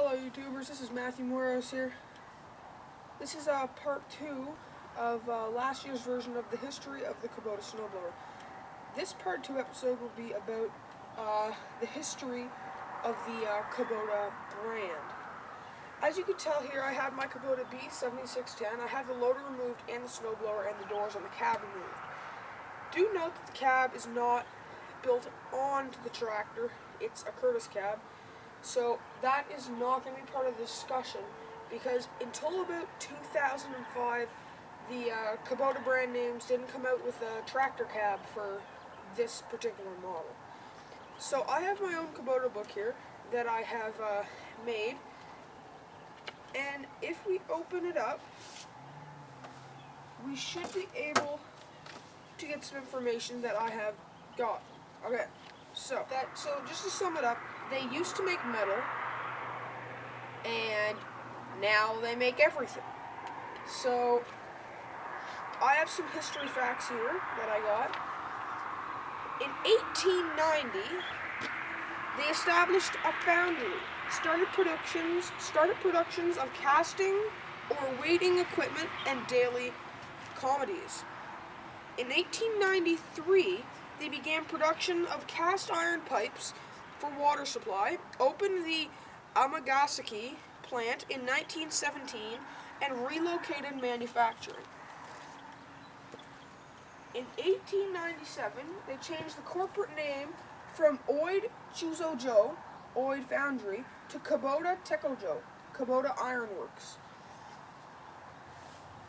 Hello YouTubers, this is Matthew Morehouse here. This is part 2 of last year's version of the history of the Kubota snowblower. This part 2 episode will be about the history of the Kubota brand. As you can tell here, I have my Kubota B7610. I have the loader removed and the snowblower and the doors on the cab removed. Do note that the cab is not built onto the tractor, it's a Curtis cab. So that is not going to be part of the discussion because until about 2005, the Kubota brand names didn't come out with a tractor cab for this particular model. So I have my own Kubota book here that I have made, and if we open it up, we should be able to get some information that I have got. Okay, so just to sum it up, they used to make metal, and now they make everything. So I have some history facts here that I got. In 1890, they established a foundry, started productions of casting or weighting equipment and daily commodities. In 1893, they began production of cast iron pipes for water supply, opened the Amagasaki plant in 1917, and relocated manufacturing. In 1897, they changed the corporate name from Oid Chuzojo, Oid Foundry, to Kubota Tekojo, Kubota Iron Works.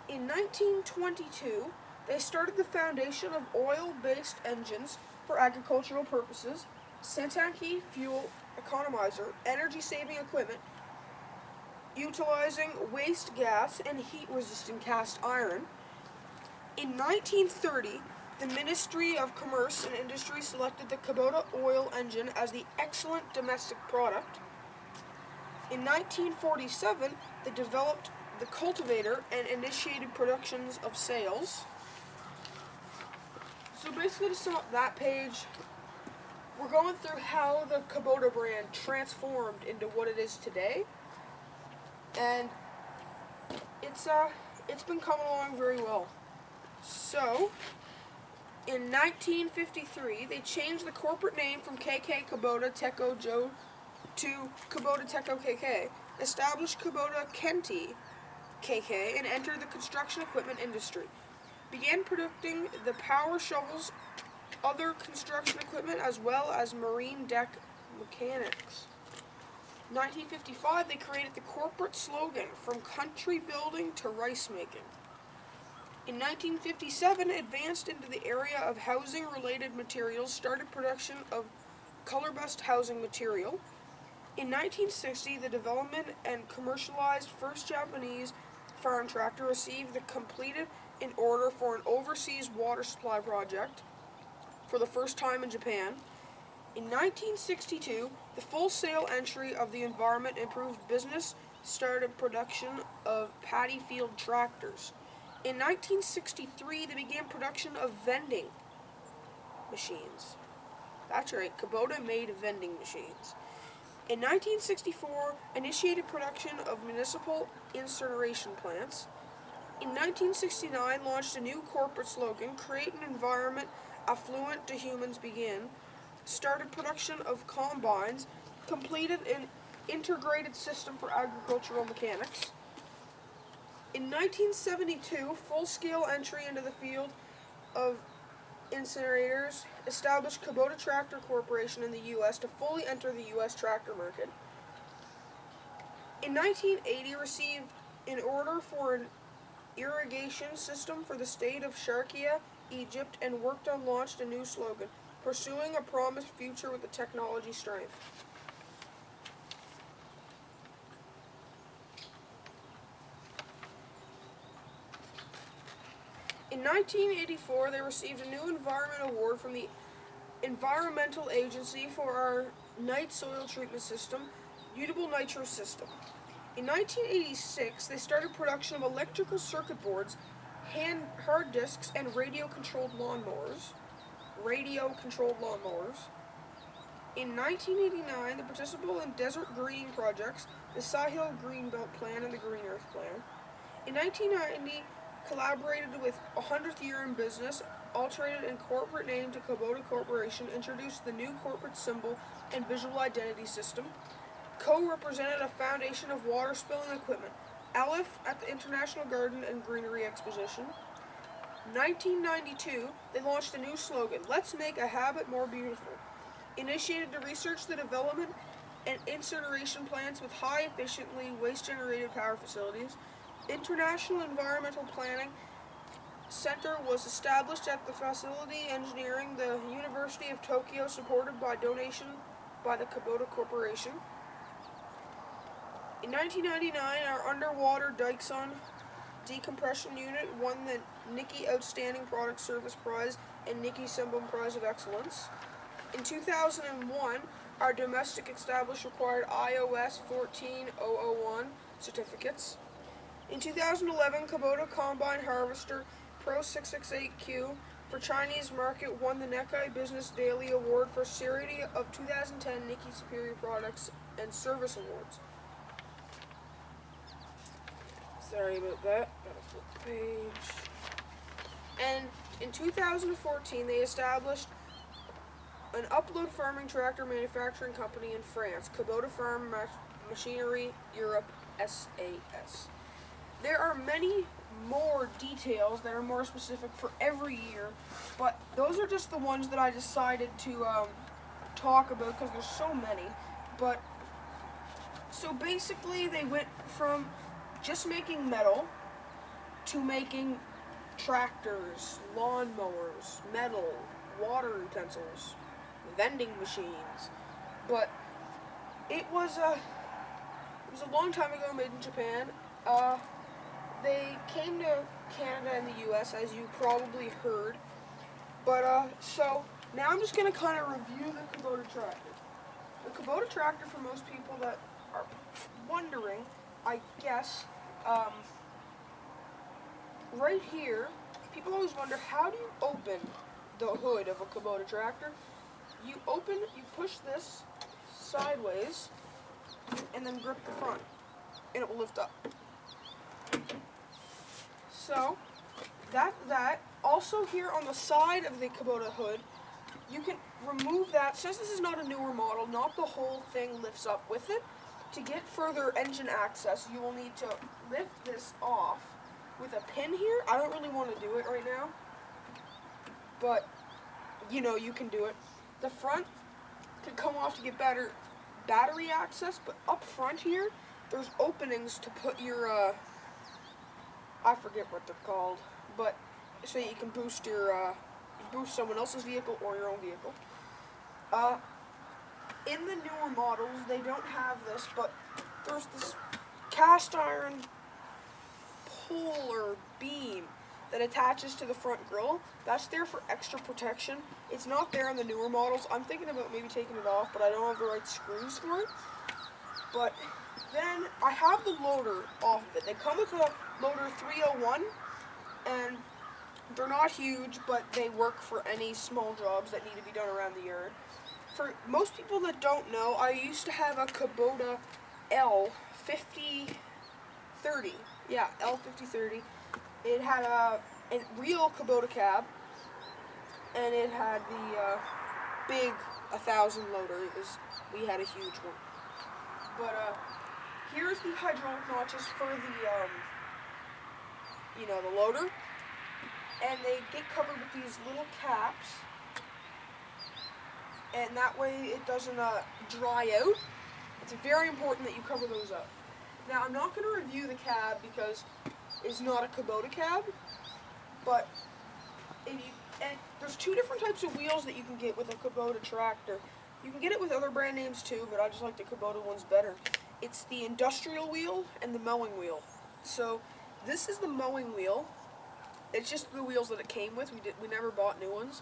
In 1922, they started the foundation of oil-based engines for agricultural purposes, Santanki fuel economizer, energy-saving equipment, utilizing waste gas and heat-resistant cast iron. In 1930, the Ministry of Commerce and Industry selected the Kubota oil engine as the excellent domestic product. In 1947, they developed the cultivator and initiated productions of sales. So basically, to sum up that page, we're going through how the Kubota brand transformed into what it is today, and it's been coming along very well. So, in 1953, they changed the corporate name from KK Kubota Teko Joe to Kubota Teko KK, established Kubota Kenti KK, and entered the construction equipment industry. Began producing the power shovels, other construction equipment, as well as marine deck mechanics. 1955, they created the corporate slogan, "From country building to rice making." In 1957, advanced into the area of housing-related materials, started production of color-best housing material. In 1960, the development and commercialized first Japanese farm tractor received the completed in order for an overseas water supply project for the first time in Japan. In 1962, the full-sale entry of the Environment Improved business started production of paddy field tractors. In 1963, they began production of vending machines. That's right, Kubota made vending machines. In 1964, initiated production of municipal incineration plants. In 1969, launched a new corporate slogan, "Create an environment affluent to humans begin." Started production of combines, completed an integrated system for agricultural mechanics. In 1972, full-scale entry into the field of incinerators, established Kubota Tractor Corporation in the U.S. to fully enter the U.S. tractor market. In 1980, received an order for an irrigation system for the state of Sharkia, Egypt, and launched a new slogan, "Pursuing a promised future with the technology strength." In 1984, they received a new Environment Award from the Environmental Agency for our night soil treatment system, Utable Nitro System. In 1986, they started production of electrical circuit boards, hard disks, and radio-controlled lawnmowers. In 1989, the participant in desert greening projects, the Sahel Greenbelt Plan and the Green Earth Plan. In 1990, collaborated with 100th Year in Business, alterated in corporate name to Kubota Corporation, introduced the new corporate symbol and visual identity system, co-represented a foundation of water spilling equipment, Aleph at the International Garden and Greenery Exposition. 1992, they launched a new slogan, "Let's make a habit more beautiful." Initiated to research the development and incineration plants with high efficiently waste-generated power facilities. International Environmental Planning Center was established at the facility engineering the University of Tokyo, supported by donation by the Kubota Corporation. In 1999, our underwater Dyson decompression unit won the Nikkei Outstanding Product Service Prize and Nikkei Symbol Prize of Excellence. In 2001, our domestic established required iOS 14.001 certificates. In 2011, Kubota Combine Harvester Pro 668Q for Chinese market won the Nikkei Business Daily Award for Seriety of 2010 Nikkei Superior Products and Service Awards. Sorry about that. Gotta flip the page. And in 2014, they established an upload farming tractor manufacturing company in France, Kubota Farm Machinery Europe SAS. There are many more details that are more specific for every year, but those are just the ones that I decided to talk about because there's so many. But so basically, they went from just making metal to making tractors, lawnmowers, metal, water utensils, vending machines. But it was a long time ago, made in Japan. They came to Canada and the US, as you probably heard. But so now I'm just going to kind of review the Kubota tractor. The Kubota tractor, for most people that are wondering, I guess, right here, people always wonder, how do you open the hood of a Kubota tractor? You push this sideways, and then grip the front, and it will lift up. So, that. Also here on the side of the Kubota hood, you can remove that. Since this is not a newer model, not the whole thing lifts up with it. To get further engine access, you will need to lift this off with a pin here. I don't really want to do it right now, but you can do it. The front can come off to get better battery access, but up front here, there's openings to put your, I forget what they're called, but so you can boost boost someone else's vehicle or your own vehicle. In the newer models, they don't have this, but there's this cast iron pole or beam that attaches to the front grille. That's there for extra protection. It's not there in the newer models. I'm thinking about maybe taking it off, but I don't have the right screws for it. But then I have the loader off of it. They come with a loader 301, and they're not huge, but they work for any small jobs that need to be done around the yard. For most people that don't know, I used to have a Kubota L5030. Yeah, L5030. It had a real Kubota cab, and it had the big 1000 loader. We had a huge one. But here's the hydraulic notches for the loader, and they get covered with these little caps, and that way it doesn't dry out. It's very important that you cover those up. Now, I'm not going to review the cab because it's not a Kubota cab, but there's two different types of wheels that you can get with a Kubota tractor. You can get it with other brand names too, but I just like the Kubota ones better. It's the industrial wheel and the mowing wheel. So this is the mowing wheel. It's just the wheels that it came with. We never bought new ones,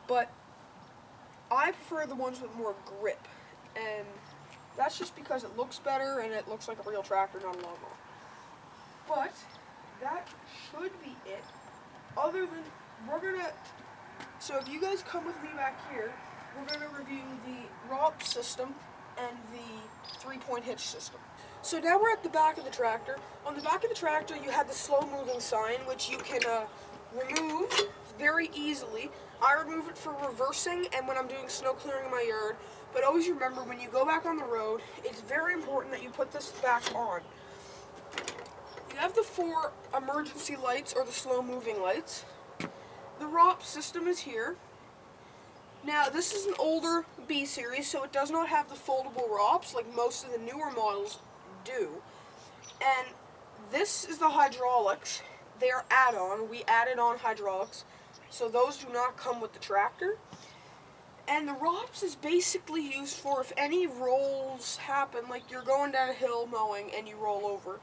but I prefer the ones with more grip, and that's just because it looks better and it looks like a real tractor, not a lawnmower. But that should be it. So if you guys come with me back here, we're going to review the ROP system and the 3-point hitch system. So now we're at the back of the tractor. On the back of the tractor you have the slow moving sign, which you can remove very easily. I remove it for reversing and when I'm doing snow clearing in my yard. But always remember, when you go back on the road, it's very important that you put this back on. You have the 4 emergency lights, or the slow moving lights. The ROP system is here. Now this is an older B series, so it does not have the foldable ROPs like most of the newer models do. And this is the hydraulics. They are add-on. We added on hydraulics, so those do not come with the tractor. And the ROPs is basically used for if any rolls happen, like you're going down a hill mowing and you roll over.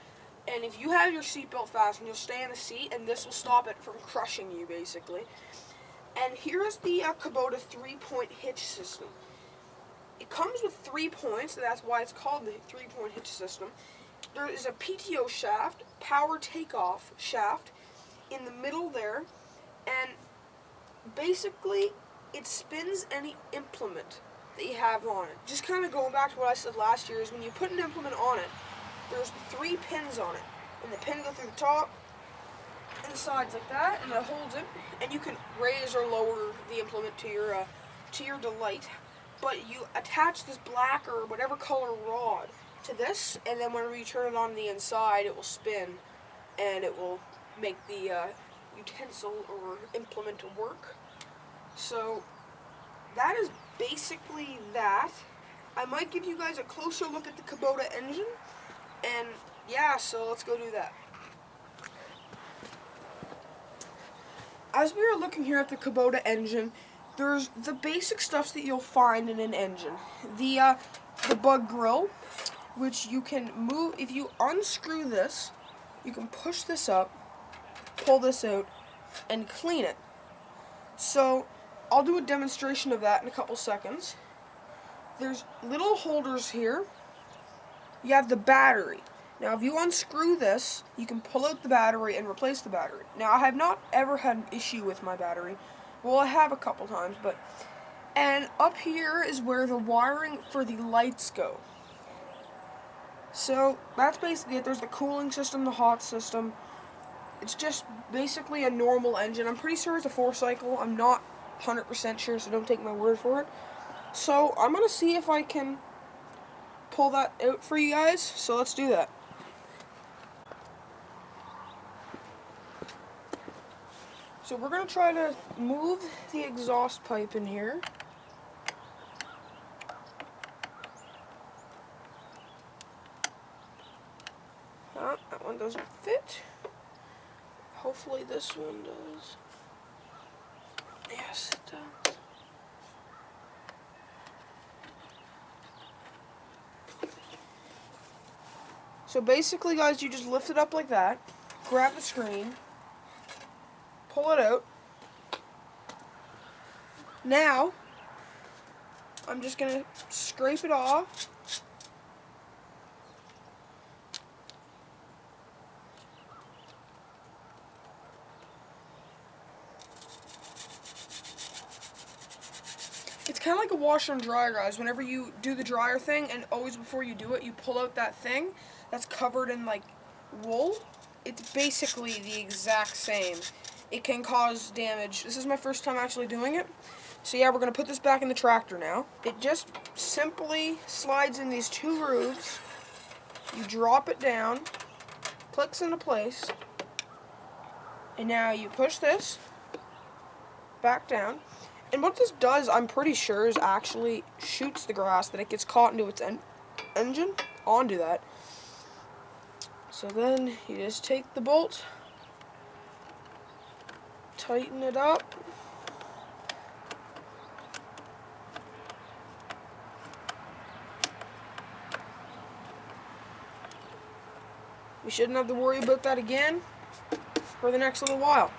And if you have your seatbelt fastened, you'll stay in the seat and this will stop it from crushing you, basically. And here's the Kubota 3-point hitch system. It comes with 3 points, so that's why it's called the 3-point hitch system. There is a PTO shaft, power takeoff shaft, in the middle there, and basically it spins any implement that you have on it. Just kind of going back to what I said last year, is when you put an implement on it, there's 3 pins on it, and the pin goes through the top and the sides like that, and it holds it, and you can raise or lower the implement to your delight. But you attach this black or whatever color rod to this, and then whenever you turn it on the inside, it will spin, and it will make the utensil or implement work. So that is basically that. I might give you guys a closer look at the Kubota engine, and yeah, so let's go do that. As we are looking here at the Kubota engine, there's the basic stuff that you'll find in an engine. The bug grill, which you can move. If you unscrew this, you can push this up, pull this out, and clean it. So I'll do a demonstration of that in a couple seconds. There's little holders here. You have the battery. Now if you unscrew this, you can pull out the battery and replace the battery. Now I have not ever had an issue with my battery. Well, I have a couple times, but... And up here is where the wiring for the lights go. So that's basically it. There's the cooling system, the hot system. It's just basically a normal engine. I'm pretty sure it's a 4-cycle. I'm not 100% sure, so don't take my word for it. So I'm going to see if I can pull that out for you guys. So let's do that. So we're going to try to move the exhaust pipe in here. That one doesn't fit. Hopefully this one does. Yes, it does. So basically, guys, you just lift it up like that, grab the screen, pull it out. Now, I'm just going to scrape it off. It's kind of like a washer and dryer, guys. Whenever you do the dryer thing, and always before you do it, you pull out that thing that's covered in like wool. It's basically the exact same. It can cause damage. This is my first time actually doing it. So yeah, we're going to put this back in the tractor now. It just simply slides in these 2 grooves. You drop it down, clicks into place, and now you push this back down. And what this does, I'm pretty sure, is actually shoots the grass, that it gets caught into its engine, onto that. So then you just take the bolt, tighten it up, we shouldn't have to worry about that again for the next little while.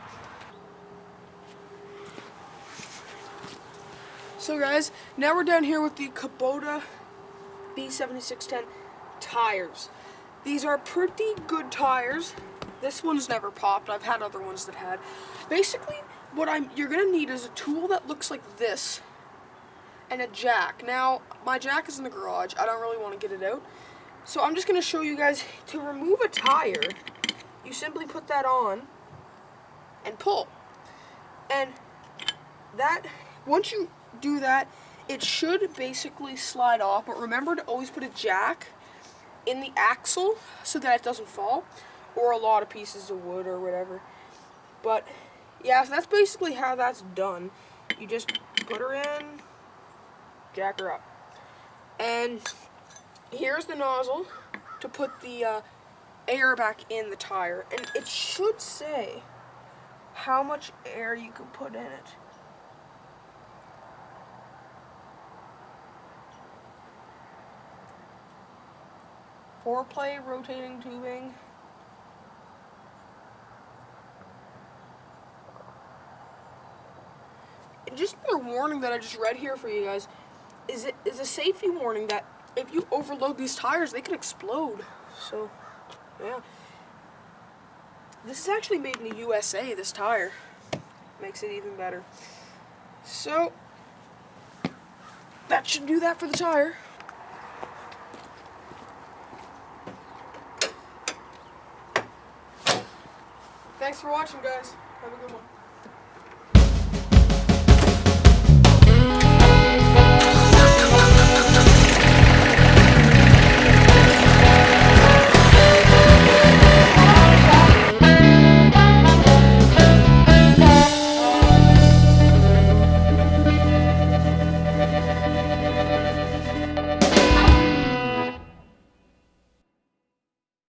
So guys, now we're down here with the Kubota B7610 tires. These are pretty good tires. This one's never popped. I've had other ones that had. Basically, what you're gonna need is a tool that looks like this, and a jack. Now, my jack is in the garage. I don't really want to get it out. So I'm just going to show you guys, to remove a tire, you simply put that on and pull. And that, once you do that, it should basically slide off. But remember to always put a jack in the axle so that it doesn't fall, or a lot of pieces of wood or whatever. But yeah, so that's basically how that's done. You just put her in, jack her up. And here's the nozzle to put the air back in the tire. And it should say how much air you can put in it. Four-play rotating tubing. And just another warning that I just read here for you guys is a safety warning that if you overload these tires, they could explode. So, yeah. This is actually made in the USA, this tire. Makes it even better. So, that should do that for the tire. Thanks for watching, guys. Have a good one.